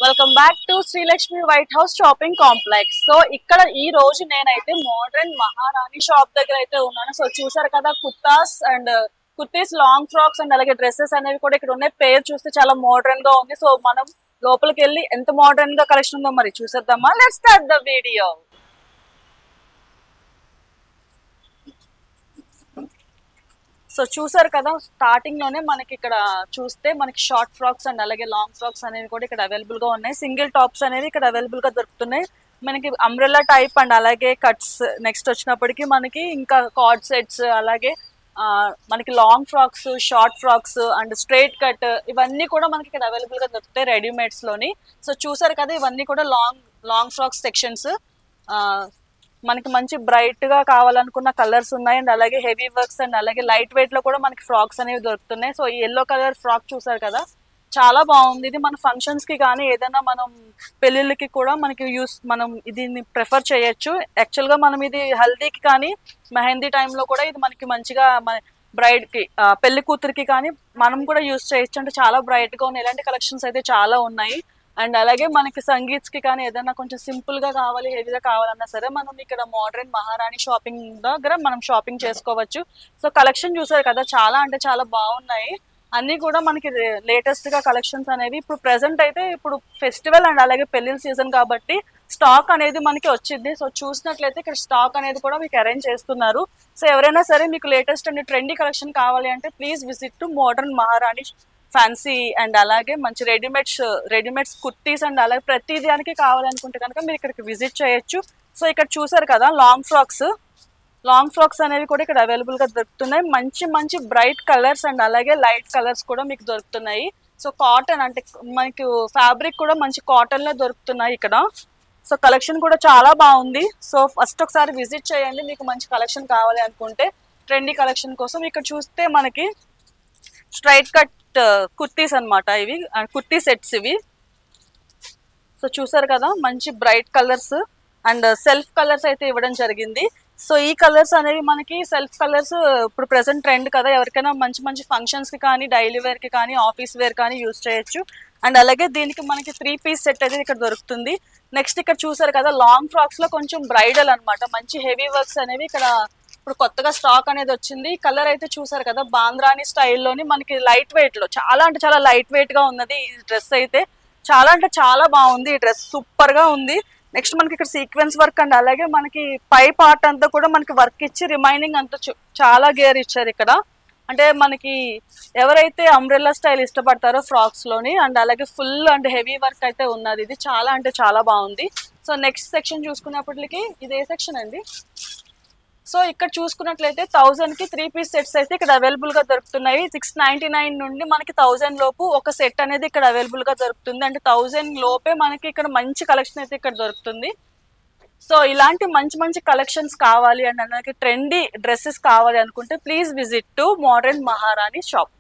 Welcome back to Srilakshmi white house shopping complex. So ఇక్కడ ఈ రోజు నేనైతే మోడర్న్ మహారాణి షాప్ దగ్గర అయితే ఉన్నాను. సో చూసారు కదా, kurtas and kurtis, long frocks and అలాగే డ్రెస్సెస్ అనేవి కూడా ఇక్కడ ఉన్నాయి. పేరు చూస్తే చాలా మోడర్న్ గా ఉంది. సో మనం లోపలికి వెళ్ళి ఎంత మోడర్న్ గా కలెక్షన్ ఉందో మరి చూసేద్దామా. Let's start the video. So చూసారు కదా, స్టార్టింగ్ లోనే మనకి ఇక్కడ చూస్తే మనకి షార్ట్ ఫ్రాక్స్ అండ్ అలాగే లాంగ్ ఫ్రాక్స్ అనేవి కూడా ఇక్కడ అవైలబుల్ గా ఉన్నాయి. సింగిల్ టాప్స్ అనేవి ఇక్కడ అవైలబుల్ గా దొరుకుతున్నాయి. మనకి అంబ్రెల్లా టైప్ అండ్ అలాగే కట్స్. నెక్స్ట్ వచ్చినప్పటికీ మనకి ఇంకా కార్డ్ సెట్స్, అలాగే మనకి long frocks, short frocks and straight cut, ఇవన్నీ కూడా మనకి ఇక్కడ అవైలబుల్ గా దొరుకుతాయి రెడీమేడ్స్ లోని. సో చూసారు కదా, ఇవన్నీ కూడా లాంగ్ ఫ్రాక్స్ సెక్షన్స్. మనకి మంచి బ్రైట్ గా కావాలనుకున్న కలర్స్ ఉన్నాయి అండ్ అలాగే హెవీ వర్క్స్ అండ్ అలాగే లైట్ వెయిట్ లో కూడా మనకి ఫ్రాక్స్ అనేవి దొరుకుతున్నాయి. సో ఈ ఎల్లో కలర్ ఫ్రాక్ చూసారు కదా, చాలా బాగుంది. ఇది మన ఫంక్షన్స్ కి కానీ ఏదైనా మనం పెళ్లిళ్ళకి కూడా మనకి మనం దీన్ని ప్రిఫర్ చేయొచ్చు. యాక్చువల్ గా మనం ఇది హల్దీకి కానీ మెహందీ టైంలో కూడా ఇది మనకి మంచిగా బ్రైడ్ కి, పెళ్లి కూతురికి కానీ మనం కూడా యూస్ చేయొచ్చు. అంటే చాలా బ్రైట్ గా ఉన్నాయి. ఇలాంటి కలెక్షన్స్ అయితే చాలా ఉన్నాయి. అండ్ అలాగే మనకి సంగీత్స్ కి కానీ ఏదైనా కొంచెం సింపుల్ గా కావాలి, హెవీగా కావాలన్నా సరే మనం ఇక్కడ మోడర్న్ మహారాణి షాపింగ్ దగ్గర మనం షాపింగ్ చేసుకోవచ్చు. సో కలెక్షన్ చూసారు కదా, చాలా అంటే చాలా బాగున్నాయి. అన్ని కూడా మనకి లేటెస్ట్ గా కలెక్షన్స్ అనేవి ఇప్పుడు ప్రెసెంట్ అయితే ఇప్పుడు ఫెస్టివల్ అండ్ అలాగే పెళ్లిళ్ళ సీజన్ కాబట్టి స్టాక్ అనేది మనకి వచ్చింది. సో చూసినట్లయితే ఇక్కడ స్టాక్ అనేది కూడా మీకు అరేంజ్ చేస్తున్నారు. సో ఎవరైనా సరే మీకు లేటెస్ట్ అండ్ ట్రెండీ కలెక్షన్ కావాలి అంటే ప్లీజ్ విజిట్ టు మోడర్న్ మహారాణి ఫ్యాన్సీ అండ్ అలాగే మంచి రెడీమేడ్స్ కుర్తీస్ అండ్ అలాగే ప్రతి దానికి కావాలనుకుంటే కనుక మీరు ఇక్కడికి విజిట్ చేయొచ్చు. సో ఇక్కడ చూసారు కదా, లాంగ్ ఫ్రాక్స్ అనేవి కూడా ఇక్కడ అవైలబుల్ గా దొరుకుతున్నాయి. మంచి మంచి బ్రైట్ కలర్స్ అండ్ అలాగే లైట్ కలర్స్ కూడా మీకు దొరుకుతున్నాయి. సో కాటన్ అంటే మనకి ఫ్యాబ్రిక్ కూడా మంచి కాటన్ లో దొరుకుతున్నాయి ఇక్కడ. సో కలెక్షన్ కూడా చాలా బాగుంది. సో ఫస్ట్ ఒకసారి విజిట్ చేయండి మీకు మంచి కలెక్షన్ కావాలి అనుకుంటే. ట్రెండీ కలెక్షన్ కోసం ఇక్కడ చూస్తే మనకి స్ట్రైట్ కట్ కుర్తీస్ అనమాట, ఇవి కుర్తీ సెట్స్ ఇవి. సో చూసారు కదా, మంచి bright colours and self colours అయితే ఇవ్వడం జరిగింది. సో ఈ కలర్స్ అనేవి మనకి సెల్ఫ్ కలర్స్ ఇప్పుడు ప్రెసెంట్ ట్రెండ్ కదా, ఎవరికైనా మంచి మంచి ఫంక్షన్స్ కి కానీ డైలీ వేర్ కి కానీ ఆఫీస్ వేర్ కానీ యూజ్ చేయొచ్చు. అండ్ అలాగే దీనికి మనకి 3 పీస్ సెట్ అయితే ఇక్కడ దొరుకుతుంది. నెక్స్ట్ ఇక్కడ చూసారు కదా, లాంగ్ ఫ్రాక్స్ లో కొంచెం బ్రైడల్ అనమాట, మంచి హెవీ వర్క్స్ అనేవి ఇక్కడ ఇప్పుడు కొత్తగా స్టాక్ అనేది వచ్చింది. కలర్ అయితే చూసారు కదా, బాంద్రాని స్టైల్లోని మనకి లైట్ వెయిట్ లో చాలా అంటే చాలా లైట్ వెయిట్ గా ఉన్నది ఈ డ్రెస్ అయితే. చాలా అంటే చాలా బాగుంది ఈ డ్రెస్, సూపర్ గా ఉంది. నెక్స్ట్ మనకి ఇక్కడ సీక్వెన్స్ వర్క్ అండ్ అలాగే మనకి పై పార్ట్ అంతా కూడా మనకి వర్క్ ఇచ్చి రిమైనింగ్ అంతా చాలా గేర్ ఇచ్చారు ఇక్కడ. అంటే మనకి ఎవరైతే అంబ్రెల్లా స్టైల్ ఇష్టపడతారో ఫ్రాక్స్ లోని అండ్ అలాగే ఫుల్ అండ్ హెవీ వర్క్ అయితే ఉన్నది. ఇది చాలా అంటే చాలా బాగుంది. సో నెక్స్ట్ సెక్షన్ చూసుకున్నప్పటికి ఇది ఏ సెక్షన్ అండి? సో ఇక్కడ చూసుకున్నట్లయితే 1000 కి 3 పీస్ సెట్స్ అయితే ఇక్కడ అవైలబుల్ గా దొరుకుతున్నాయి. 699 నుండి మనకి 1000 లోపు ఒక సెట్ అనేది ఇక్కడ అవైలబుల్ గా దొరుకుతుంది. అంటే 1000 లోపే మనకి ఇక్కడ మంచి కలెక్షన్ అయితే ఇక్కడ దొరుకుతుంది. సో ఇలాంటి మంచి మంచి కలెక్షన్స్ కావాలి అండ్ అలాగే ట్రెండీ డ్రెస్సెస్ కావాలి అనుకుంటే ప్లీజ్ విజిట్ టు మోడర్న్ మహారాణి షాప్.